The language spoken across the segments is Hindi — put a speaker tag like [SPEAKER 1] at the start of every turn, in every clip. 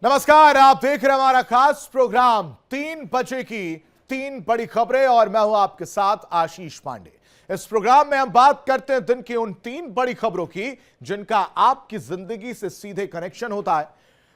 [SPEAKER 1] नमस्कार, आप देख रहे हैं हमारा खास प्रोग्राम 3 बजे की 3 बड़ी खबरें और मैं हूं आपके साथ आशीष पांडे। इस प्रोग्राम में हम बात करते हैं दिन की उन 3 बड़ी खबरों की जिनका आपकी जिंदगी से सीधे कनेक्शन होता है।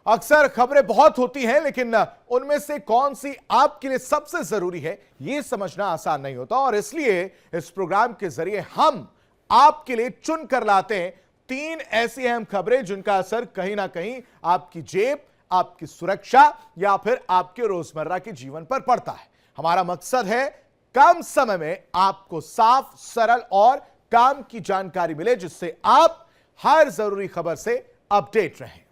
[SPEAKER 1] अक्सर खबरें बहुत होती हैं, लेकिन उनमें से कौन सी आपके लिए सबसे जरूरी है यह समझना आसान नहीं होता, और इसलिए इस प्रोग्राम के जरिए हम आपके लिए चुन कर लाते हैं 3 ऐसी अहम खबरें जिनका असर कहीं ना कहीं आपकी जेब, आपकी सुरक्षा या फिर आपके रोजमर्रा के जीवन पर पड़ता है। हमारा मकसद है कम समय में आपको साफ, सरल और काम की जानकारी मिले, जिससे आप हर जरूरी खबर से अपडेट रहें।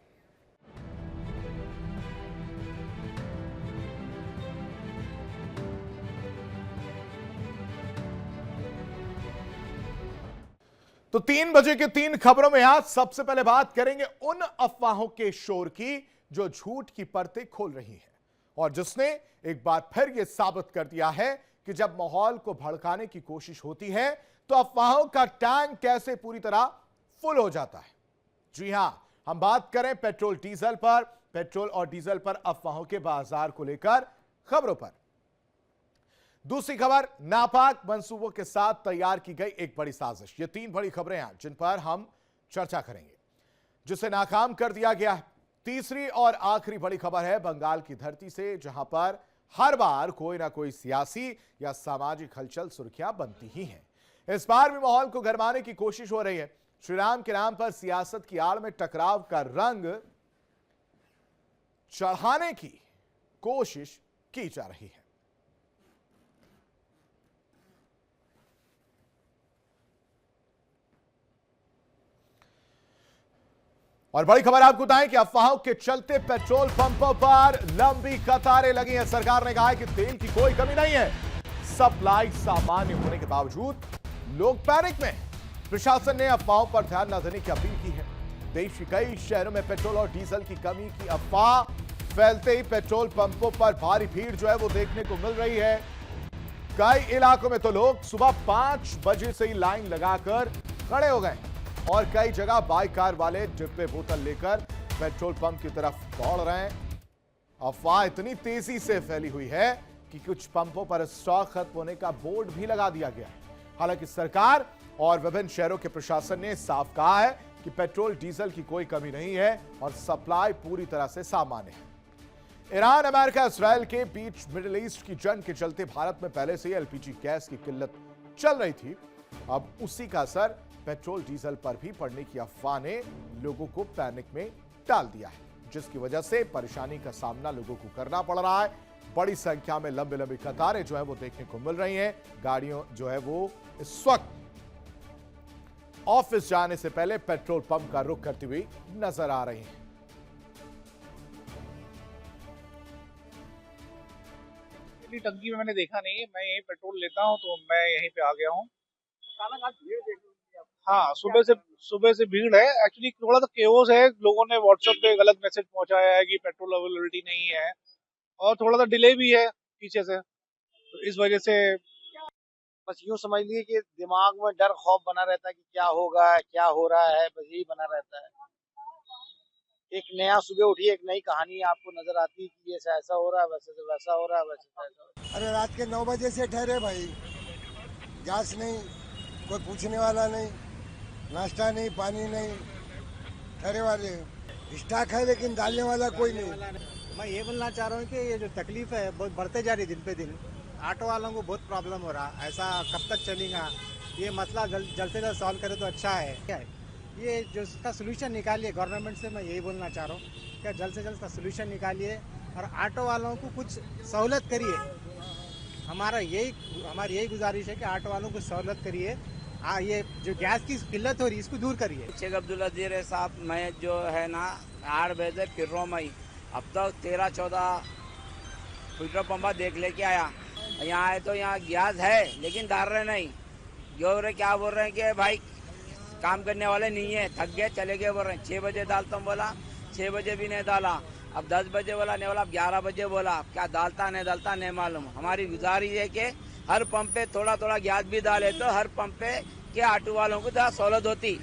[SPEAKER 1] तो 3 बजे के 3 खबरों में आज सबसे पहले बात करेंगे उन अफवाहों के शोर की जो झूठ की परतें खोल रही है और जिसने एक बार फिर यह साबित कर दिया है कि जब माहौल को भड़काने की कोशिश होती है तो अफवाहों का टैंक कैसे पूरी तरह फुल हो जाता है। जी हां, हम बात करें पेट्रोल और डीजल पर अफवाहों के बाजार को लेकर खबरों पर। दूसरी खबर, नापाक मंसूबों के साथ तैयार की गई एक बड़ी साजिश। ये 3 बड़ी खबरें हैं जिन पर हम चर्चा करेंगे, जिसे नाकाम कर दिया गया है। तीसरी और आखिरी बड़ी खबर है बंगाल की धरती से, जहां पर हर बार कोई ना कोई सियासी या सामाजिक हलचल सुर्खियां बनती ही हैं। इस बार भी माहौल को गरमाने की कोशिश हो रही है। श्री राम के नाम पर सियासत की आड़ में टकराव का रंग चढ़ाने की कोशिश की जा रही है। और बड़ी खबर आपको बताएं कि अफवाहों के चलते पेट्रोल पंपों पर लंबी कतारें लगी हैं। सरकार ने कहा है कि तेल की कोई कमी नहीं है। सप्लाई सामान्य होने के बावजूद लोग पैनिक में। प्रशासन ने अफवाहों पर ध्यान न देने की अपील की है। देश के कई शहरों में पेट्रोल और डीजल की कमी की अफवाह फैलते ही पेट्रोल पंपों पर भारी भीड़ जो है वो देखने को मिल रही है। कई इलाकों में तो लोग सुबह 5 बजे से ही लाइन लगाकर खड़े हो गए और कई जगह बाइक कार वाले डिब्बे बोतल लेकर पेट्रोल पंप की तरफ दौड़ रहे हैं। अफवाह इतनी तेजी से फैली हुई है कि कुछ पंपों पर स्टॉक खत्म होने का बोर्ड भी लगा दिया गया है। हालांकि सरकार और विभिन्न शहरों के प्रशासन ने साफ कहा है कि पेट्रोल डीजल की कोई कमी नहीं है और सप्लाई पूरी तरह से सामान्य है। ईरान, अमेरिका, इस्राएल के बीच मिडिल ईस्ट की जंग के चलते भारत में पहले से ही एलपीजी गैस की किल्लत चल रही थी। अब उसी का असर पेट्रोल डीजल पर भी पड़ने की अफवाह ने लोगों को पैनिक में डाल दिया है, जिसकी वजह से परेशानी का सामना लोगों को करना पड़ रहा है। बड़ी संख्या में लंबी लंबी कतारें जो है वो देखने को मिल रही हैं। गाड़ियों जो है वो इस वक्त ऑफिस जाने से पहले पेट्रोल पंप का रुख करती हुई नजर आ रही हैं।
[SPEAKER 2] टंकी में मैंने देखा नहीं, मैं यहीं पेट्रोल लेता हूं तो मैं यहीं पे आ गया हूं। हाँ, सुबह से भीड़ है। एक्चुअली थोड़ा सा केओस है। लोगों ने व्हाट्सएप पे गलत मैसेज पहुंचाया है कि पेट्रोल अवेलेबिलिटी नहीं है और थोड़ा सा डिले भी है पीछे से, तो इस वजह से
[SPEAKER 3] बस यूं समझ लीजिए कि दिमाग में डर खौफ बना रहता है कि क्या होगा, क्या हो रहा है, बस यही बना रहता है। एक नया सुबह उठी एक नई कहानी आपको नजर आती है कि ये ऐसा हो रहा है, वैसे से वैसा हो रहा है, वैसे से ऐसा हो रहा है।
[SPEAKER 4] अरे रात के 9 बजे से ठहरे भाई, गैस नहीं, कोई पूछने वाला नहीं, नाश्ता नहीं, पानी नहीं, ठहरे वाले। स्टॉक है लेकिन डालने वाला कोई नहीं।
[SPEAKER 5] मैं ये बोलना चाह रहा हूँ कि ये जो तकलीफ है बहुत बढ़ते जा रही है दिन पे दिन। ऑटो वालों को बहुत प्रॉब्लम हो रहा है। ऐसा कब तक चलेगा? ये मसला जल्द से जल्द सॉल्व करे तो अच्छा है। क्या है ये जो इसका सोल्यूशन निकालिए गवर्नमेंट से, मैं यही बोलना चाह रहा हूँ क्या जल्द से जल्द इसका सोल्यूशन निकालिए और ऑटो वालों को कुछ सहूलत करिए। हमारी यही गुजारिश है कि ऑटो वालों को सहूलत करिए। ये जो गैस की किल्लत हो रही है इसको दूर करिए।
[SPEAKER 6] शेख अब्दुल अजीर साहब, मैं जो है ना 8 बजे फिर रहा हूँ। मैं अब तक 13-14 पेट्रोल पंपा देख लेके आया। यहाँ आए तो यहाँ गैस है लेकिन डाल रहे नहीं। जो रहे क्या बोल रहे हैं कि भाई काम करने वाले नहीं है, थक गए चले गए बोल रहे हैं। 6 बजे डालता हूँ बोला, 6 बजे भी नहीं डाला। अब 10 बजे बोला नहीं, बोला अब 11 बजे बोला। अब क्या डालता नहीं मालूम। हमारी गुजारिश है कि हर पंप पे थोड़ा थोड़ा गैस भी डाले तो हर पंप पे के ऑटो वालों को सहूलत होती।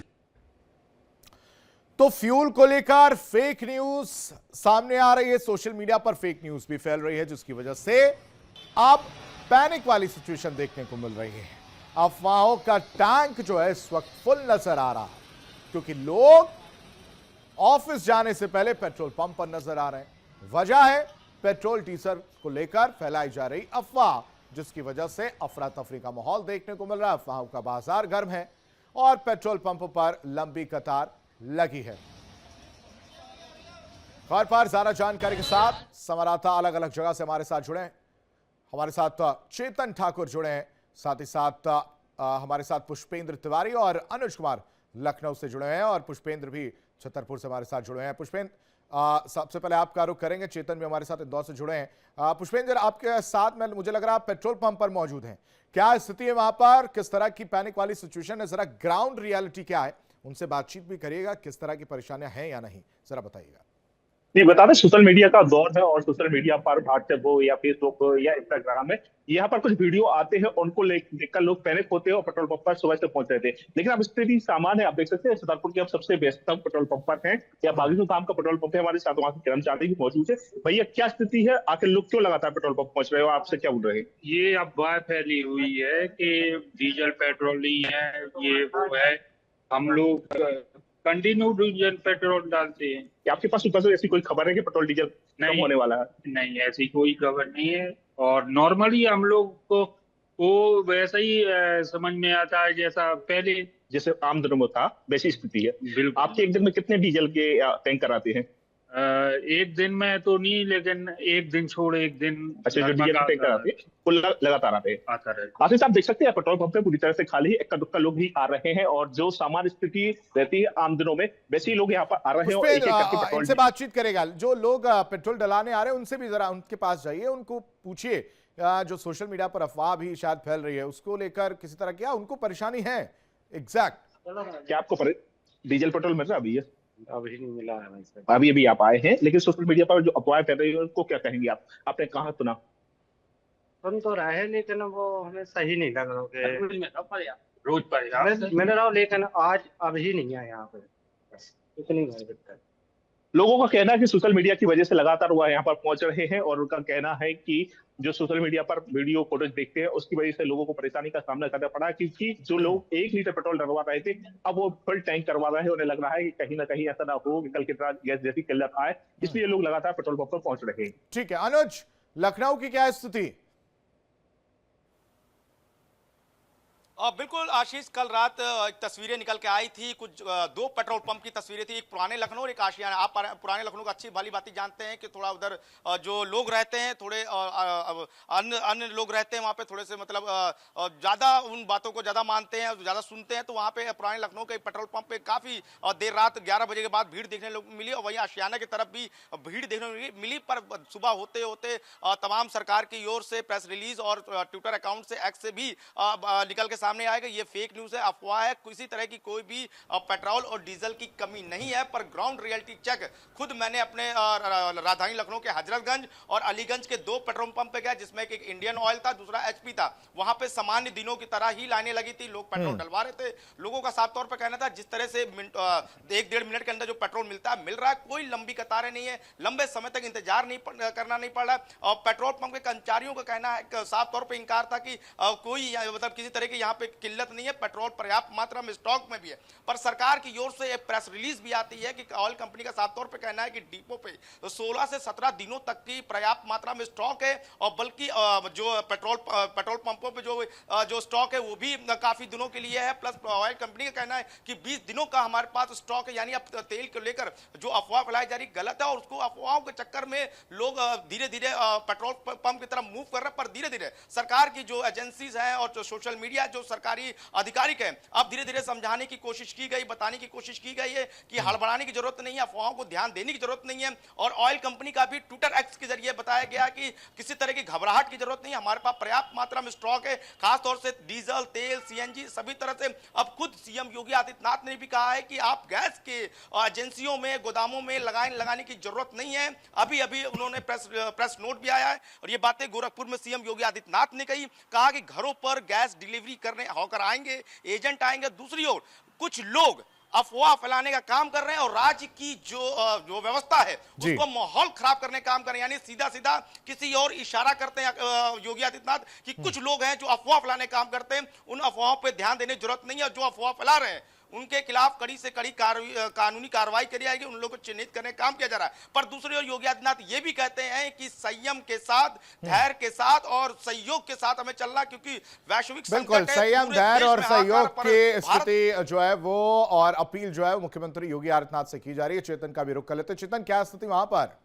[SPEAKER 1] तो फ्यूल को लेकर फेक न्यूज सामने आ रही है, सोशल मीडिया पर फेक न्यूज भी फैल रही है, जिसकी वजह से अब पैनिक वाली सिचुएशन देखने को मिल रही है। अफवाहों का टैंक जो है इस वक्त फुल नजर आ रहा है, क्योंकि लोग ऑफिस जाने से पहले पेट्रोल पंप पर नजर आ रहे हैं। वजह है पेट्रोल डीजल को लेकर फैलाई जा रही अफवाह, जिसकी वजह से अफरा तफरी का माहौल देखने को मिल रहा है। अफवाहों का बाजार गर्म है और पेट्रोल पंप पर लंबी कतार लगी है। खबर पर ज्यादा जानकारी के साथ संवाददाता अलग अलग जगह से हमारे साथ जुड़े हैं। हमारे साथ चेतन ठाकुर जुड़े हैं, साथ ही साथ हमारे साथ पुष्पेंद्र तिवारी और अनुज कुमार लखनऊ से जुड़े हैं, और पुष्पेंद्र भी छतरपुर से हमारे साथ जुड़े हैं। पुष्पेंद्र, सबसे पहले आपका रुख करेंगे। चेतन भी हमारे साथ इंदौर से जुड़े हैं। पुष्पेंद्र, आपके साथ में मुझे लग रहा है आप पेट्रोल पंप पर मौजूद हैं, क्या स्थिति है वहां पर? किस तरह की पैनिक वाली सिचुएशन है? जरा ग्राउंड रियलिटी क्या है, उनसे बातचीत भी करिएगा। किस तरह की परेशानियां हैं या नहीं, जरा बताइएगा।
[SPEAKER 7] नहीं, बता दें सोशल मीडिया का दौर है और सोशल मीडिया पर व्हाट्सएप हो या फेसबुक हो या इंस्टाग्राम है, यहाँ पर कुछ वीडियो आते हैं, उनको देखकर लोग पैनिक होते हैं और पेट्रोल पंप पर सुबह से पहुंच रहे थे। लेकिन अब स्थिति सामान्य है। आप देख सकते हैं छतरपुर के अब सबसे व्यस्ततम पेट्रोल पंप पर हैं, या बागी धाम का पेट्रोल पंप है। हमारे साथ वहाँ के कर्मचारी भी मौजूद है। भैया, क्या स्थिति है? आखिर लोग क्यों लगातार पेट्रोल पंप पहुंच रहे हो? आपसे क्या बोल रहे हैं?
[SPEAKER 8] ये अफवाह फैली हुई है कि डीजल पेट्रोल नहीं है, ये वो है। हम लोग कंटिन्यू डीजल पेट्रोल डालते हैं।
[SPEAKER 7] क्या आपके पास सुबह से ऐसी कोई खबर है कि पेट्रोल डीजल कम होने वाला है?
[SPEAKER 8] नहीं, ऐसी कोई खबर नहीं है। और नॉर्मली हम लोग को वो वैसा ही समझ में आता है जैसा पहले,
[SPEAKER 7] जैसे आम दिनों में था वैसी स्थिति है।
[SPEAKER 8] बिल्कुल।
[SPEAKER 7] आपके एक दिन में कितने डीजल के टैंकर आते हैं?
[SPEAKER 8] एक दिन में तो नहीं, लेकिन एक दिन छोड़ एक दिन।
[SPEAKER 7] अच्छा, जो डीजल के टैंकर आते हैं वो लगातार आते हैं,
[SPEAKER 8] आता रहता है।
[SPEAKER 7] आसिफ साहब देख सकते हैं पेट्रोल पंप पे पूरी तरह से खाली है। इक्का दुक्का लोग भी आ रहे हैं, और जो सामान्य स्थिति रहती है आम दिनों में वैसे ही लोग यहाँ पर आ रहे हैं और एक एक करके पेट्रोल।
[SPEAKER 1] इनसे बातचीत करेगा। जो लोग पेट्रोल डलाने आ रहे हैं उनसे भी जरा उनके पास जाइए, उनको पूछिए जो सोशल मीडिया पर अफवाह भी शायद फैल रही है उसको लेकर किसी तरह क्या उनको परेशानी है एग्जैक्ट।
[SPEAKER 7] क्या आपको डीजल पेट्रोल मिल रहा है? भैया
[SPEAKER 8] अभी नहीं मिला है।
[SPEAKER 7] अभी आप आए हैं, लेकिन सोशल मीडिया पर जो अफवाह फैल रही है उनको क्या कहेंगे आप? आपने कहाँ सुना?
[SPEAKER 8] सुन तो रहे, लेकिन वो हमें सही नहीं लग रहा। रोज पर मिल रहा हूँ, लेकिन आज अभी नहीं है यहाँ पे, इतनी दिक्कत।
[SPEAKER 7] लोगों का कहना है कि सोशल मीडिया की वजह से लगातार वो यहाँ पर पहुंच रहे हैं, और उनका कहना है कि जो सोशल मीडिया पर वीडियो फुटेज देखते हैं उसकी वजह से लोगों को परेशानी का सामना करना पड़ा, क्योंकि जो लोग 1 लीटर पेट्रोल डलवा रहे थे अब वो फुल टैंक करवा रहे हैं। उन्हें लग रहा है कि कहीं ना कहीं ऐसा ना हो कि कल की तरह गैस जैसी किल्लत आए, इसलिए लोग लगातार पेट्रोल पंप पर पहुंच रहे हैं।
[SPEAKER 1] ठीक है अनुज, लखनऊ की क्या स्थिति?
[SPEAKER 9] बिल्कुल आशीष, कल रात तस्वीरें निकल के आई थी, कुछ 2 पेट्रोल पंप की तस्वीरें थी, एक पुराने लखनऊ और एक आशियाना। आप पुराने लखनऊ का अच्छी भली बातें जानते हैं कि थोड़ा उधर जो लोग रहते हैं, थोड़े अन्य लोग रहते हैं वहाँ पे, थोड़े से मतलब ज़्यादा उन बातों को ज़्यादा मानते हैं, ज़्यादा सुनते हैं। तो वहाँ पे पुराने लखनऊ के पेट्रोल पंप पे काफ़ी देर रात 11 बजे के बाद भीड़ देखने को मिली, और वहीं आशियाना की तरफ भी भीड़ देखने को मिली। पर सुबह होते होते तमाम सरकार की ओर से प्रेस रिलीज और ट्विटर अकाउंट से एक्स से भी निकल के सामने आएगा ये फेक न्यूज है, अफवाह है, किसी तरह की कोई भी पेट्रोल और डीजल की कमी नहीं है। पर ग्राउंड रियलिटी चेक खुद मैंने अपने राजधानी लखनऊ के हजरतगंज और अलीगंज के 2 पेट्रोल पंप पे गया, जिसमें एक इंडियन ऑयल था, दूसरा एचपी था। वहां पे सामान्य दिनों की तरह ही लाइनें लगी थी, लोग पेट्रोल डलवा रहे थे। लोगों का साफ तौर पर कहना था जिस तरह से 1-1.5 मिनट के अंदर जो पेट्रोल मिलता है मिल रहा है, कोई लंबी कतारें नहीं है, लंबे समय तक इंतजार करना नहीं पड़ रहा है। और पेट्रोल पंप के कर्मचारियों का कहना है, साफ तौर पर इंकार था कि कोई मतलब किसी तरह की यहाँ पे किल्लत नहीं है, पेट्रोल पर्याप्त मात्रा में स्टॉक में भी है। पर सरकार की ओर से एक प्रेस रिलीज भी आती है कि ऑयल कंपनी का साफ तौर पे कहना है कि डिपो पे 16 से 17 दिनों तक की पर्याप्त मात्रा में स्टॉक है, और बल्कि जो पेट्रोल पंपों पे जो स्टॉक है वो भी काफी दिनों के लिए है। प्लस ऑयल कंपनी का कहना है कि 20 दिनों का हमारे पास स्टॉक है। यानी अब तेल को लेकर जो अफवाह फैलाई जा रही गलत है, और उसको अफवाहों के चक्कर में लोग धीरे धीरे पेट्रोल पंप की तरफ मूव कर रहे हैं। पर धीरे धीरे सरकार की जो एजेंसीज हैं और जो सोशल मीडिया जो सरकारी आधिकारिक है, अब धीरे धीरे समझाने की कोशिश की गई, बताने की कोशिश की गई है कि हड़बड़ाने की जरूरत नहीं है, अफवाहों को ध्यान देने की जरूरत नहीं है। और ऑयल कंपनी का भी ट्विटर एक्स के जरिए बताया गया कि किसी तरह की घबराहट की जरूरत नहीं है, हमारे पास पर्याप्त मात्रा में स्टॉक है, खासतौर से डीजल, तेल, सीएनजी सभी तरह से। अब खुद सीएम योगी आदित्यनाथ ने भी कहा है कि आप गैस के एजेंसियों में, गोदामों में लगाने की जरूरत नहीं है। अभी अभी उन्होंने प्रेस नोट भी आया है, और ये बातें गोरखपुर में सीएम योगी आदित्यनाथ ने कहा कि घरों पर गैस डिलीवरी करने होकर आएंगे, एजेंट आएंगे। दूसरी ओर कुछ लोग अफवाह फैलाने का काम कर रहे हैं और राज्य की जो व्यवस्था है उसको माहौल खराब करने का काम कर रहे हैं। यानी सीधा सीधा किसी और इशारा करते हैं योगी आदित्यनाथ कि कुछ लोग हैं जो अफवाह फैलाने का काम करते हैं, उन अफवाहों पर ध्यान देने की जरूरत नहीं है। जो अफवाह फैला रहे हैं उनके खिलाफ कड़ी से कड़ी कानूनी कार्रवाई करी जाएगी, उन लोगों को चिन्हित करने का काम किया जा रहा है। पर दूसरी ओर योगी आदित्यनाथ ये भी कहते हैं कि संयम के साथ, धैर्य के साथ और सहयोग के साथ हमें चलना, क्योंकि वैश्विक
[SPEAKER 1] बिल्कुल संयम, धैर्य और सहयोग की स्थिति जो है वो और अपील जो है वो मुख्यमंत्री योगी आदित्यनाथ से की जा रही है। चेतन का भी रुख कर लेते। चेतन, क्या स्थिति वहां पर?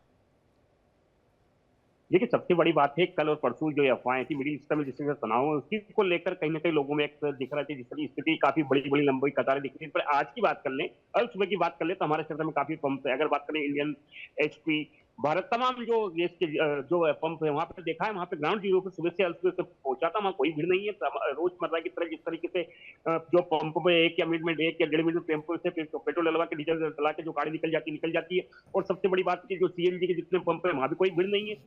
[SPEAKER 10] देखिए, सबसे बड़ी बात है कल और परसों जो अफवाहें थी मिडिल ईस्ट में जिस तरह तनाव है उसी को लेकर कहीं ना कहीं लोगों में एक दिख रहा था, जिस तरह स्थिति काफी बड़ी बड़ी लंबी कतारें दिख रही है। पर आज की बात कर लें, कल सुबह की बात कर लें तो हमारे शहर में काफी पंप है। अगर बात करें इंडियन, HP, भारत, तमाम जो देश के जो पंप है वहां पर देखा है, वहां पे ग्राउंड जीरो पे सुबह से पहुंचा था, वहां कोई भीड़ नहीं है। रोजमर्रा की तरह जिस तरीके से जो पंप पे 1 या 1.5 मिनट में टेम्पो से पेट्रोल डलवा के डीजल डला के जो गाड़ी निकल जाती है। और सबसे बड़ी बात की जो CNG के जितने पंप है वहां भी कोई भीड़ नहीं है।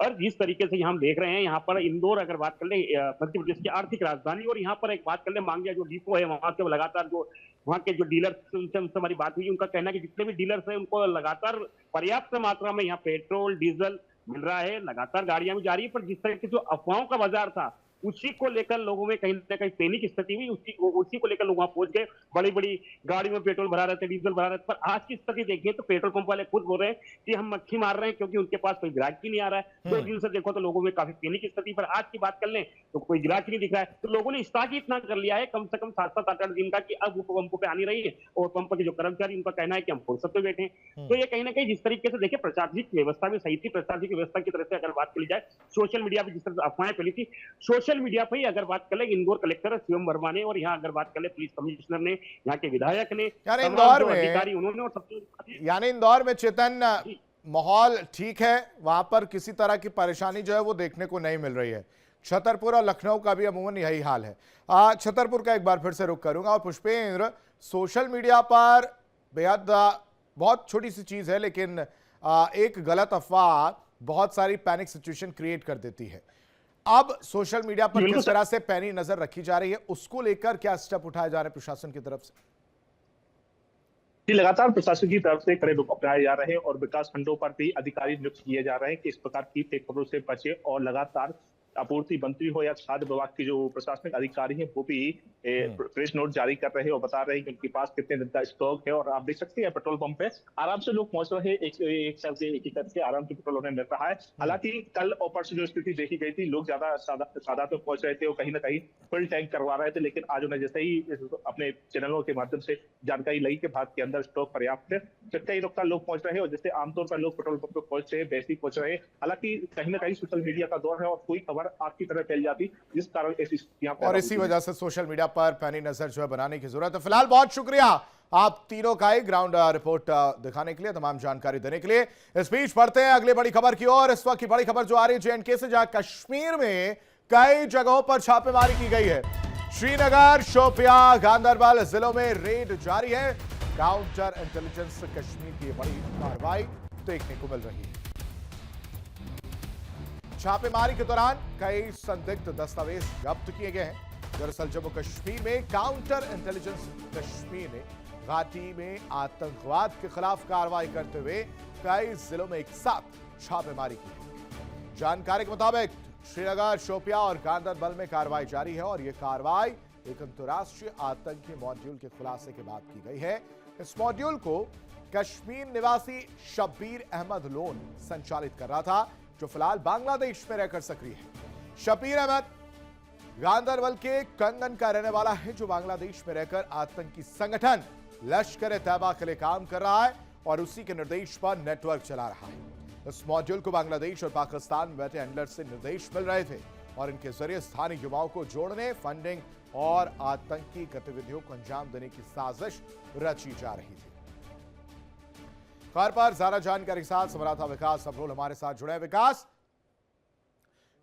[SPEAKER 10] और जिस तरीके से हम देख रहे हैं यहाँ पर इंदौर, अगर बात कर ले मध्य प्रदेश की आर्थिक राजधानी, और यहाँ पर एक बात कर ले मांगिया जो डिपो है वहां के लगातार जो वहाँ के जो डीलर्स उनसे हमारी बात हुई, उनका कहना है कि जितने भी डीलर्स हैं उनको लगातार पर्याप्त मात्रा में यहाँ पेट्रोल डीजल मिल रहा है, लगातार गाड़ियां भी जा रही है। पर जिस तरह के जो अफवाहों का बाजार था उसी को लेकर लोगों में कहीं ना कहीं पैनिक स्थिति हुई, उसी को लेकर लोग वहां पहुंच गए, बड़ी बड़ी गाड़ी में पेट्रोल भरा रहे थे, डीजल भरा रहे थे। पर आज की स्थिति देखिए तो पेट्रोल पंप वाले खुद बोल रहे हैं कि हम मक्खी मार रहे हैं क्योंकि उनके पास कोई ग्राहक ही नहीं आ रहा है। 2 दिन से देखो तो लोगों में काफी पैनिक स्थिति। पर आज की बात कर लें तो कोई ग्राहक नहीं दिख रहा है। तो लोगों ने स्टॉक ही इतना कर लिया है कम से कम 7-7, 8-8 दिन का कि अब वो पंपों पे आनी रही है। और पंप के जो कर्मचारी, उनका कहना है कि हम फुर्सत पे बैठे हैं। तो ये कहीं ना कहीं जिस तरीके से देखिए प्रशासनिक व्यवस्था भी सही थी, प्रशासनिक व्यवस्था की तरफ से अगर बात की जाए, सोशल मीडिया पे जिस तरह से अफवाहें फैली थी, सोशल मीडिया पर ही अगर बात कर ले इंदौर कलेक्टर शिवम वर्मा ने, और यहाँ अगर बात कर ले पुलिस कमिश्नर ने, यहाँ के विधायक ने,
[SPEAKER 1] इंदौर में
[SPEAKER 10] अधिकारी उन्होंने, और सबसे
[SPEAKER 1] यानी इंदौर में चेतन माहौल ठीक है, वहां पर किसी तरह की परेशानी जो है वो देखने को नहीं मिल रही है। छतरपुर और लखनऊ का भी अमूमन यही हाल है। छतरपुर का एक बार फिर से रुख करूंगा। और पुष्पेंद्र, सोशल मीडिया पर बेहद बहुत छोटी सी चीज है लेकिन एक गलत अफवाह बहुत सारी पैनिक सिचुएशन क्रिएट कर देती है। अब सोशल मीडिया पर किस तरह से पैनी नजर रखी जा रही है, उसको लेकर क्या स्टेप उठाए जा रहे हैं प्रशासन की तरफ से?
[SPEAKER 7] लगातार प्रशासन की तरफ से कड़े रुख अपनाए जा रहे हैं और विकास खंडों पर भी अधिकारी नियुक्त किए जा रहे हैं कि इस प्रकार की फेक खबरों से बचे। और लगातार आपूर्ति मंत्री हो या खाद्य विभाग के जो प्रशासनिक अधिकारी हैं वो भी प्रेस नोट जारी कर रहे हैं और बता रहे हैं कि उनके पास कितने दिन का स्टॉक है। और आप देख सकते हैं पेट्रोल पंप पे आराम से लोग पहुंच रहे हैं, एक करके आराम से पेट्रोल उन्हें मिल रहा है। हालांकि कल और परसों जो स्थिति देखी गई थी, लोग ज्यादा सादा पे पहुंच रहे थे और कहीं ना कहीं फुल टैंक करवा रहे थे। लेकिन आज उन्हें जैसे ही अपने चैनलों के माध्यम से जानकारी लगी कि भारत के अंदर स्टॉक पर्याप्त है, कई लोग पहुंच रहे हैं। और जैसे आमतौर पर लोग पेट्रोल पंप पे पहुंच रहे हैं वैसे ही पहुंच रहे हैं। हालांकि कहीं ना कहीं सोशल मीडिया का दौर है और कोई खबर आपकी तरह फैल जाती, जिस कारण ऐसी स्थितियां
[SPEAKER 1] और इसी वजह से सोशल मीडिया पर पैनी नजर जो है बनाने की जरूरत है। फिलहाल बहुत शुक्रिया आप तीनों का ही ग्राउंड रिपोर्ट दिखाने के लिए, तमाम जानकारी देने के लिए। इस बीच बढ़ते हैं अगली बड़ी खबर की ओर। इस वक्त की बड़ी खबर जो आ रही है JNK से, जहां कश्मीर में कई जगहों पर छापेमारी की गई है। श्रीनगर, शोपियां, गांदरबल जिलों में रेड जारी है। काउंटर इंटेलिजेंस कश्मीर की बड़ी कार्रवाई देखने को मिल रही है। छापेमारी के दौरान कई संदिग्ध दस्तावेज जब्त किए गए हैं। दरअसल जम्मू कश्मीर में काउंटर इंटेलिजेंस कश्मीर ने घाटी में आतंकवाद के खिलाफ कार्रवाई करते हुए कई जिलों में एक साथ छापेमारी की। जानकारी के मुताबिक श्रीनगर, शोपियां और गांदरबल में कार्रवाई जारी है और यह कार्रवाई एक अंतर्राष्ट्रीय आतंकी मॉड्यूल के खुलासे के बाद की गई है। इस मॉड्यूल को कश्मीर निवासी शब्बीर अहमद लोन संचालित कर रहा था, जो फिलहाल बांग्लादेश में रहकर सक्रिय है। शब्बीर अहमद गांदरबल के कंगन का रहने वाला है, जो बांग्लादेश में रहकर आतंकी संगठन लश्कर-ए-तैयबा के लिए काम कर रहा है और उसी के निर्देश पर नेटवर्क चला रहा है। इस मॉड्यूल को बांग्लादेश और पाकिस्तान में बैठे हैंडलर से निर्देश मिल रहे थे और इनके जरिए स्थानीय युवाओं को जोड़ने, फंडिंग और आतंकी गतिविधियों को अंजाम देने की साजिश रची जा रही थी। खबर पर ज्यादा जानकारी के साथ संवाददाता विकास अब्रोल हमारे साथ जुड़े हैं। विकास,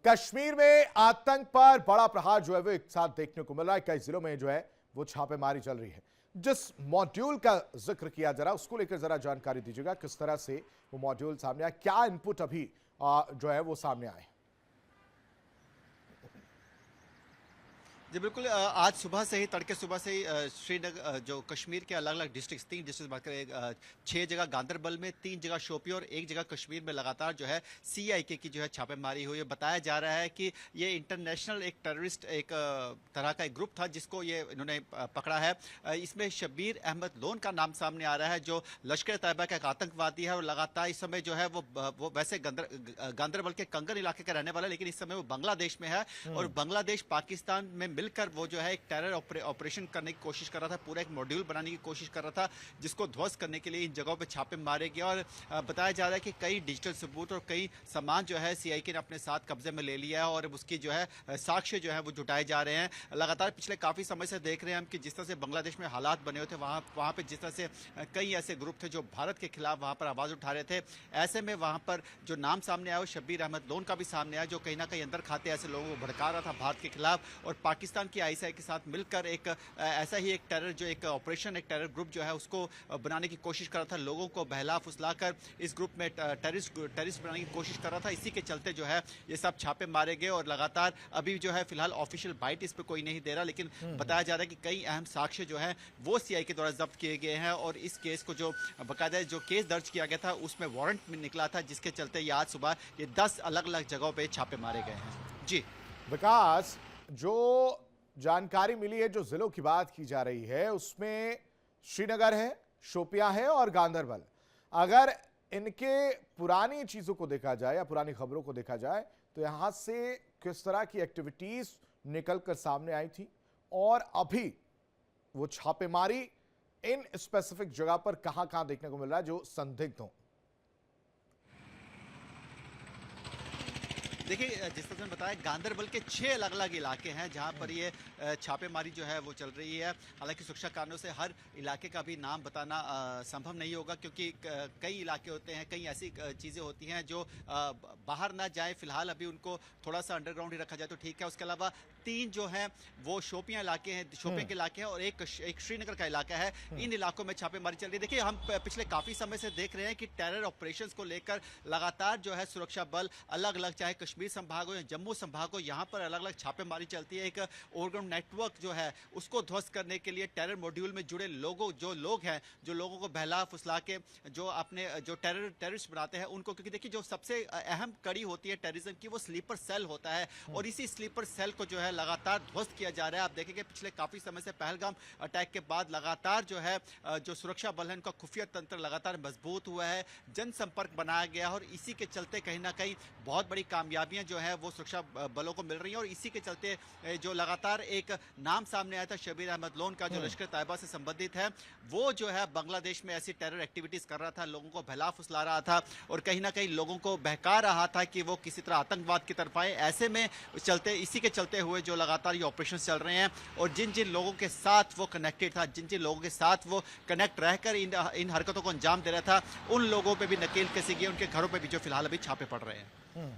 [SPEAKER 1] कश्मीर में आतंक पर बड़ा प्रहार जो है वो एक साथ देखने को मिल रहा है। कई जिलों में जो है वो छापेमारी चल रही है। जिस मॉड्यूल का जिक्र किया जा रहा है उसको लेकर जरा जानकारी दीजिएगा, किस तरह से वो मॉड्यूल सामने आया, क्या इनपुट अभी जो है वो सामने आए?
[SPEAKER 11] जी बिल्कुल, आज सुबह से ही तड़के सुबह से ही श्रीनगर जो कश्मीर के अलग अलग डिस्ट्रिक्ट 3 डिस्ट्रिक्ट बात करें, 6 जगह गांदरबल में, 3 जगह शोपियां और 1 जगह कश्मीर में लगातार जो है CIK की जो है छापेमारी हुई है। बताया जा रहा है कि ये इंटरनेशनल एक टेररिस्ट एक तरह का एक ग्रुप था जिसको ये इन्होंने पकड़ा है। इसमें शब्बीर अहमद लोन का नाम सामने आ रहा है जो लश्कर तैयबा का एक आतंकवादी है और लगातार इस समय जो है वो वैसे गांदरबल के कंगन इलाके का रहने वाला है, लेकिन इस समय वो बांग्लादेश में है और बांग्लादेश पाकिस्तान में मिलकर वो जो है एक टेरर ऑपरेशन करने की कोशिश कर रहा था, पूरा एक मॉड्यूल बनाने की कोशिश कर रहा था जिसको ध्वस्त करने के लिए इन जगहों पे छापे मारे गए। और बताया जा रहा है कि कई डिजिटल सबूत और कई सामान जो है CIK ने अपने साथ कब्जे में ले लिया है और उसकी जो है साक्ष्य जो है वो जुटाए जा रहे हैं। लगातार पिछले काफ़ी समय से देख रहे हैं हम कि जिस तरह से बांग्लादेश में हालात बने हुए थे, वहाँ पर जिस तरह से कई ऐसे ग्रुप थे जो भारत के खिलाफ वहाँ पर आवाज़ उठा रहे थे। ऐसे में वहाँ पर जो नाम सामने आया वो शब्बीर अहमद लोन का भी सामने आया जो कहीं ना कहीं अंदर खाते ऐसे लोगों को भड़का रहा था भारत के खिलाफ और पाकिस्तान की ISI के साथ मिलकर एक ऐसा ही एक टेरर जो एक ऑपरेशन एक टेरर ग्रुप जो है उसको बनाने की कोशिश कर रहा था, लोगों को बहला फुसलाकर इस ग्रुप में टेररिस्ट बनाने की कोशिश कर रहा था। इसी के चलते जो है ये सब छापे मारे गए और लगातार अभी जो है फिलहाल ऑफिशियल बाइट इस पर कोई नहीं दे रहा, लेकिन बताया जा रहा है कि कई अहम साक्ष्य जो है वो CIK के द्वारा जब्त किए गए हैं और इस केस को जो बाकायदा जो केस दर्ज किया गया था उसमें वारंट में निकला था जिसके चलते ये आज सुबह ये 10 अलग अलग जगहों पर छापे मारे गए हैं। जी
[SPEAKER 1] विकास, जो जानकारी मिली है, जो जिलों की बात की जा रही है उसमें श्रीनगर है, शोपियां है और गांदरबल। अगर इनके पुरानी चीजों को देखा जाए या पुरानी खबरों को देखा जाए तो यहां से किस तरह की एक्टिविटीज निकलकर सामने आई थी और अभी वो छापेमारी इन स्पेसिफिक जगह पर कहां देखने को मिल रहा है जो संदिग्ध हो।
[SPEAKER 11] देखिए, जिस तरह से बताया गांदरबल के 6 अलग अलग इलाके हैं जहां पर ये छापेमारी जो है वो चल रही है। हालांकि सुरक्षा कारणों से हर इलाके का भी नाम बताना संभव नहीं होगा क्योंकि कई इलाके होते हैं, कई ऐसी चीज़ें होती हैं जो बाहर ना जाए। फिलहाल अभी उनको थोड़ा सा अंडरग्राउंड ही रखा जाए तो ठीक है। उसके अलावा 3 जो हैं वो शोपियां इलाके हैं, शोपियां के इलाके हैं और एक श्रीनगर का इलाका है। इन इलाकों में छापेमारी चल रही है। देखिए, हम पिछले काफ़ी समय से देख रहे हैं कि टेरर ऑपरेशंस को लेकर लगातार जो है सुरक्षा बल अलग अलग, चाहे कश्मीर संभाग हो या जम्मू संभाग हो, यहाँ पर अलग अलग छापेमारी चलती है। एक ओवरग्राउंड नेटवर्क जो है उसको ध्वस्त करने के लिए टेरर मॉड्यूल में जुड़े लोग हैं जो लोगों को बहला फुसला के जो अपने जो टेररिस्ट बनाते हैं उनको, क्योंकि देखिए जो सबसे अहम कड़ी होती है टेररिज्म की वो स्लीपर सेल होता है और इसी स्लीपर सेल को जो है लगातार ध्वस्त किया जा रहा है। आप देखेंगे पिछले काफी समय से पहलगाम अटैक के बाद लगातार जो है जो सुरक्षा बल है उनका खुफिया तंत्र लगातार मजबूत हुआ है, जनसंपर्क बनाया गया और इसी के चलते कहीं ना कहीं बहुत बड़ी कामयाबियां जो है वो सुरक्षा बलों को मिल रही हैं और इसी के चलते जो लगातार एक नाम सामने आया था शब्बीर अहमद लोन का जो लश्कर तैयबा से संबंधित है, वो जो है बांग्लादेश में ऐसी टेरर एक्टिविटीज कर रहा था, लोगों को बहला फुसला रहा था और कहीं ना कहीं लोगों को बहका रहा था कि वो किसी तरह आतंकवाद की तरफ आए। ऐसे में इसी के चलते हुए जो लगातार ये ऑपरेशन चल रहे हैं और जिन जिन लोगों के साथ वो कनेक्टेड था, जिन जिन लोगों के साथ वो कनेक्ट रहकर इन हरकतों को अंजाम दे रहा था, उन लोगों पर भी नकेल कसी गई, उनके घरों पर भी जो फिलहाल अभी छापे पड़ रहे हैं।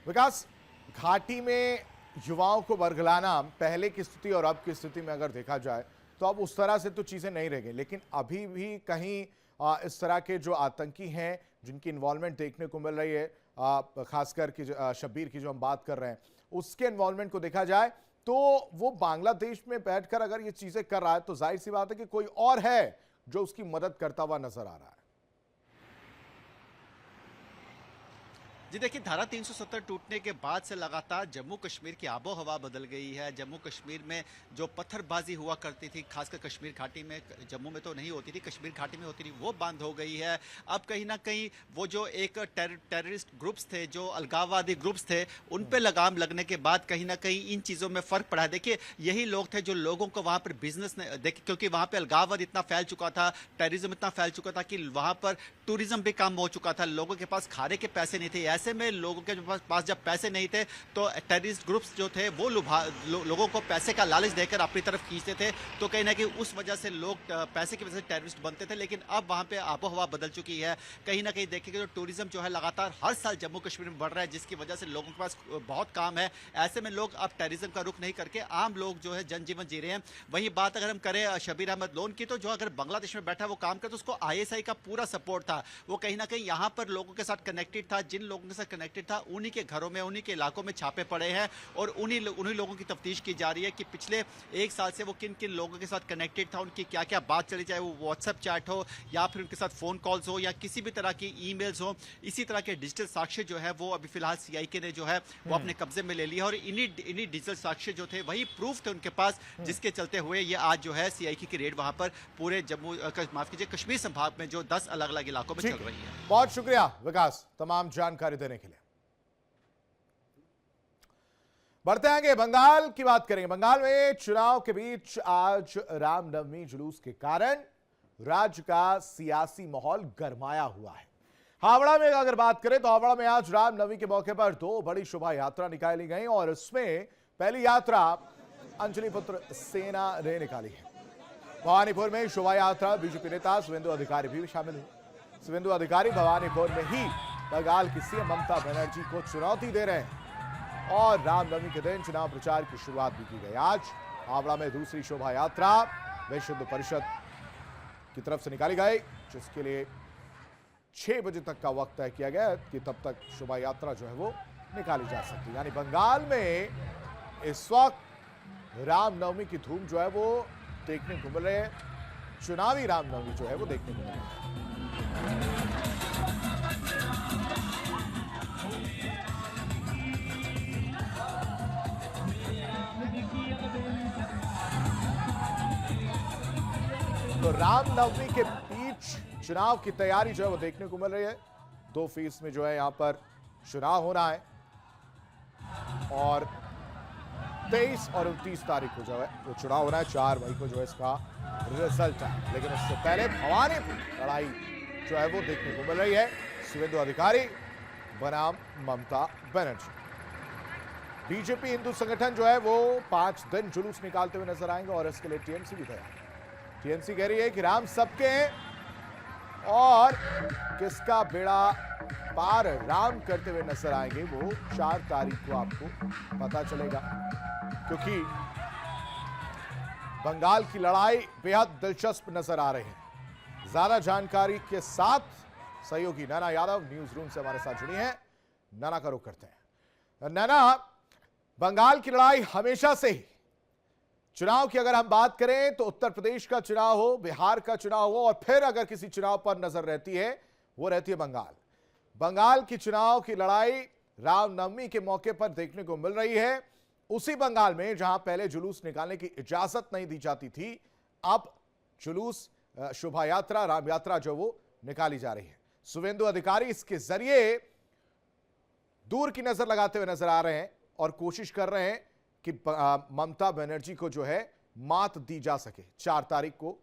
[SPEAKER 1] विकास, घाटी में युवाओं को बरगलाना पहले की स्थिति और अब की स्थिति में अगर देखा जाए तो अब उस तरह से तो चीजें नहीं रह गई, लेकिन अभी भी कहीं इस तरह के जो आतंकी हैं जिनकी इन्वॉल्वमेंट देखने को मिल रही है, खासकर कि शब्बीर की जो हम बात कर रहे हैं उसके इन्वॉल्वमेंट को देखा जाए तो वो बांग्लादेश में बैठकर अगर ये चीजें कर रहा है तो जाहिर सी बात है कि कोई और है जो उसकी मदद करता हुआ नजर आ रहा है।
[SPEAKER 11] जी देखिए, धारा 370 टूटने के बाद से लगातार जम्मू कश्मीर की आबो हवा बदल गई है। जम्मू कश्मीर में जो पत्थरबाजी हुआ करती थी, खासकर कश्मीर घाटी में, जम्मू में तो नहीं होती थी, कश्मीर घाटी में होती थी, वो बंद हो गई है। अब कहीं ना कहीं वो जो एक टेररिस्ट ग्रुप्स थे, जो अलगाववादी ग्रुप्स थे, उन पे लगाम लगने के बाद कहीं ना कहीं इन चीज़ों में फ़र्क पड़ा है। देखिए, यही लोग थे जो लोगों को वहाँ पर बिजनेस देखिए, क्योंकि वहाँ पर अलगाववाद इतना फैल चुका था, टेररिज्म इतना फैल चुका था कि वहाँ पर टूरिज्म भी कम हो चुका था, लोगों के पास खाने के पैसे नहीं थे। ऐसे में लोगों के पास जब पैसे नहीं थे तो टेररिस्ट ग्रुप्स जो थे वो लोगों को पैसे का लालच देकर अपनी तरफ खींचते थे, तो कहीं ना कहीं उस वजह से लोग पैसे की वजह से टेररिस्ट बनते थे। लेकिन अब वहाँ पे आबो हवा बदल चुकी है। कहीं ना कहीं देखिएगा जो टूरिज्म जो है लगातार हर साल जम्मू कश्मीर में बढ़ रहा है, जिसकी वजह से लोगों के पास बहुत काम है। ऐसे में लोग अब टेररिज्म का रुख नहीं करके आम लोग जो है जनजीवन जी रहे हैं। वही बात अगर हम करें शब्बीर अहमद लोन की, तो जो अगर बांग्लादेश में बैठा वो काम करता तो उसको ISI का पूरा सपोर्ट था। वो कहीं ना कहीं यहाँ पर लोगों के साथ कनेक्टेड था, जिन लोगों उनके साथ कनेक्टेड था, उन्हीं के घरों में, उन्हीं के इलाकों में छापे पड़े हैं और उन्हीं लोगों की तफ्तीश की जा रही है कि पिछले 1 साल से वो किन किन लोगों के साथ कनेक्टेड था, उनकी क्या क्या बात चली, चाहे वो व्हाट्सएप चैट हो या फिर उनके साथ फ़ोन कॉल्स हो या किसी भी तरह की ईमेल्स हो। इसी तरह के डिजिटल साक्ष्य जो है वो अभी फिलहाल सीआईके ने जो है वो अपने कब्जे में ले लिया और इन्हीं डिजिटल साक्ष्य जो थे वही प्रूफ थे उनके पास, जिसके चलते हुए ये आज जो है सीआईके की रेड वहां पर पूरे कश्मीर संभाग में जो 10 अलग अलग इलाकों में चल रही है।
[SPEAKER 1] बहुत शुक्रिया विकास तमाम जानकारी देने के लिए। बढ़ते आगे, बंगाल की बात करेंगे। बंगाल में चुनाव के बीच आज रामनवमी जुलूस के कारण राज्य का सियासी माहौल गरमाया हुआ है। हावड़ा में अगर बात करें तो हावड़ा में आज रामनवमी के मौके पर 2 बड़ी शोभा यात्रा निकाली गई और इसमें पहली यात्रा अंजलि पुत्र सेना ने निकाली है। भवानीपुर में शोभा यात्रा बीजेपी नेता शुवेंदु अधिकारी भी शामिल हुए। शुवेंदु अधिकारी भवानीपुर में ही बंगाल की सीएम ममता बनर्जी को चुनौती दे रहे हैं और रामनवमी के दिन चुनाव प्रचार की शुरुआत भी की गई। आज हावड़ा में दूसरी शोभा यात्रा विश्व हिंदू परिषद की तरफ से निकाली गई, जिसके लिए 6 बजे तक का वक्त तय किया गया कि तब तक शोभा यात्रा जो है वो निकाली जा सकती है। यानी बंगाल में इस वक्त रामनवमी की धूम जो है वो देखने को मिल रही है, चुनावी रामनवमी जो है वो देखने को मिल रही है। तो रामनवमी के बीच चुनाव की तैयारी जो है वो देखने को मिल रही है। 2 फेज में जो है यहां पर चुनाव होना है और 23 और 29 तारीख को जो है वो चुनाव होना है। 4 मई को जो है इसका रिजल्ट है, लेकिन उससे पहले भवानीपुर लड़ाई जो है वो देखने को मिल रही है। शुवेंदु अधिकारी बनाम ममता बनर्जी। बीजेपी हिंदू संगठन जो है वो 5 दिन जुलूस निकालते हुए नजर आएंगे और इसके लिए टीएमसी भी तैयार है। टीएमसी कह रही है कि राम सबके हैं और किसका बेड़ा पार राम करते हुए नजर आएंगे वो 4 तारीख को आपको पता चलेगा, क्योंकि बंगाल की लड़ाई बेहद दिलचस्प नजर आ रही है। ज्यादा जानकारी के साथ सहयोगी नैना यादव न्यूज रूम से हमारे साथ जुड़ी हैं। नैना का रुख करते हैं। नैना, बंगाल की लड़ाई हमेशा से ही, चुनाव की अगर हम बात करें तो उत्तर प्रदेश का चुनाव हो, बिहार का चुनाव हो और फिर अगर किसी चुनाव पर नजर रहती है वो रहती है बंगाल। बंगाल की चुनाव की लड़ाई रामनवमी के मौके पर देखने को मिल रही है। उसी बंगाल में जहां पहले जुलूस निकालने की इजाजत नहीं दी जाती थी, अब जुलूस, शोभा यात्रा, राम यात्रा जो वो निकाली जा रही है। शुवेंदु अधिकारी इसके जरिए दूर की नजर लगाते हुए नजर आ रहे हैं और कोशिश कर रहे हैं कि ममता बनर्जी को जो है मात दी जा सके 4 तारीख को।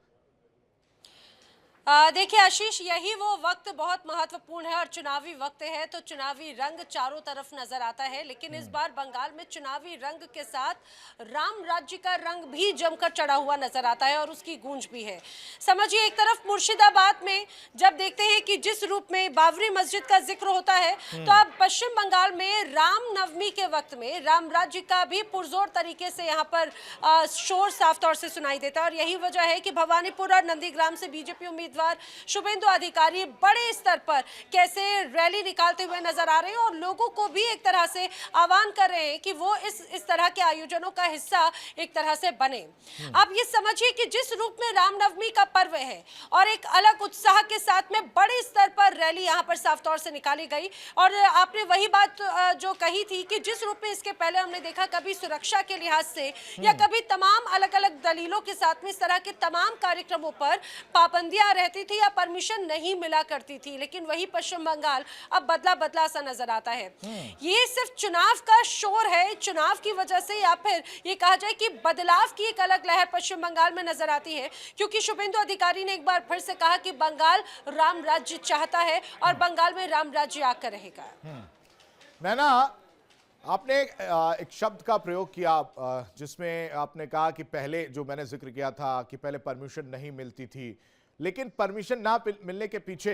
[SPEAKER 12] देखिए आशीष, यही वो वक्त बहुत महत्वपूर्ण है और चुनावी वक्त है तो चुनावी रंग चारों तरफ नजर आता है, लेकिन इस बार बंगाल में चुनावी रंग के साथ राम राज्य का रंग भी जमकर चढ़ा हुआ नजर आता है और उसकी गूंज भी है। समझिए, एक तरफ मुर्शिदाबाद में जब देखते हैं कि जिस रूप में बाबरी मस्जिद का जिक्र होता है, तो अब पश्चिम बंगाल में रामनवमी के वक्त में राम राज्य का भी पुरजोर तरीके से यहाँ पर शोर साफ तौर से सुनाई देता है और यही वजह है कि भवानीपुर और नंदीग्राम से बीजेपी उम्मीदवार शुवेंदु अधिकारी बड़े स्तर पर कैसे रैली निकालते हुए नजर आ रहे हैं और लोगों को भी एक तरह से आह्वान कर रहे हैं कि वो इस तरह के आयोजनों का हिस्सा एक तरह से बने। आप ये समझिए कि जिस रूप में रामनवमी का पर्व है और एक अलग उत्साह के साथ में बड़े स्तर पर रैली यहाँ पर साफ तौर से निकाली गई और आपने वही बात जो कही थी कि जिस रूप में इसके पहले हमने देखा कभी सुरक्षा के लिहाज से या कभी तमाम अलग अलग दलीलों के साथ में इस तरह के तमाम कार्यक्रमों पर पाबंदियां रहती थी या परमिशन नहीं मिला करती थी, लेकिन वही पश्चिम बंगाल अब बदला सा नजर आता है। ये सिर्फ चुनाव का शोर है, चुनाव की वजह से या फिर ये कहा जाए कि बदलाव की एक अलग लहर पश्चिम बंगाल में नजर आती है, क्योंकि शुवेंदु अधिकारी ने एक बार फिर से कहा कि बंगाल राम राज्य चाहता है और बंगाल में राम राज्य आकर रहेगा।
[SPEAKER 1] नैना, आपने एक शब्द का प्रयोग किया जिसमें आपने कहा कि पहले, जो मैंने जिक्र किया था कि पहले परमिशन नहीं मिलती थी, लेकिन परमिशन ना मिलने के पीछे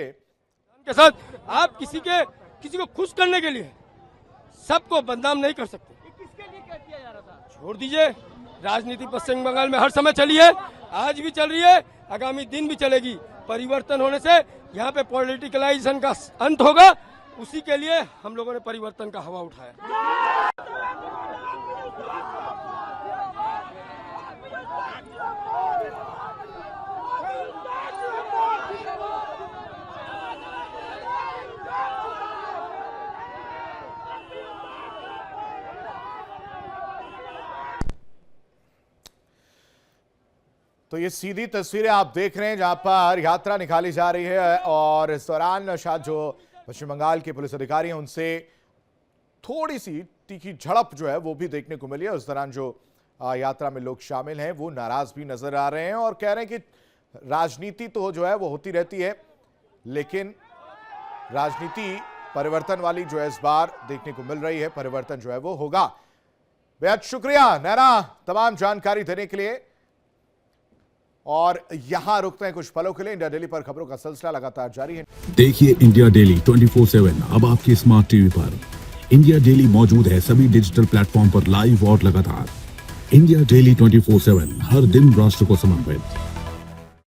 [SPEAKER 13] के साथ आप किसी को खुश करने के लिए सबको बदनाम नहीं कर सकते। किसके लिए क्या किया जा रहा था? छोड़ दीजिए, राजनीति पश्चिम बंगाल में हर समय चली है, आज भी चल रही है, आगामी दिन भी चलेगी। परिवर्तन होने से यहाँ पे पॉलिटिकलाइजेशन का अंत होगा उसी के लिए हम लोगों ने परिवर्तन का हवा उठाया।
[SPEAKER 1] तो ये सीधी तस्वीरें आप देख रहे हैं जहां पर यात्रा निकाली जा रही है और इस दौरान शायद जो पश्चिम बंगाल के पुलिस अधिकारी हैं उनसे थोड़ी सी तीखी झड़प जो है वो भी देखने को मिली है। उस दौरान जो यात्रा में लोग शामिल हैं वो नाराज भी नजर आ रहे हैं और कह रहे हैं कि राजनीति तो जो है वो होती रहती है, लेकिन राजनीति परिवर्तन वाली जो है इस बार देखने को मिल रही है, परिवर्तन जो है वो होगा। बेहद शुक्रिया नैना तमाम जानकारी देने के लिए। और यहां रुकते हैं कुछ पलों के लिए। इंडिया डेली पर खबरों का सिलसिला लगातार जारी है।
[SPEAKER 14] देखिए इंडिया डेली 24/7 अब आपके स्मार्ट टीवी पर। इंडिया डेली मौजूद है सभी डिजिटल प्लेटफॉर्म पर लाइव और लगातार। इंडिया डेली 24/7 हर दिन राष्ट्र को समर्पित।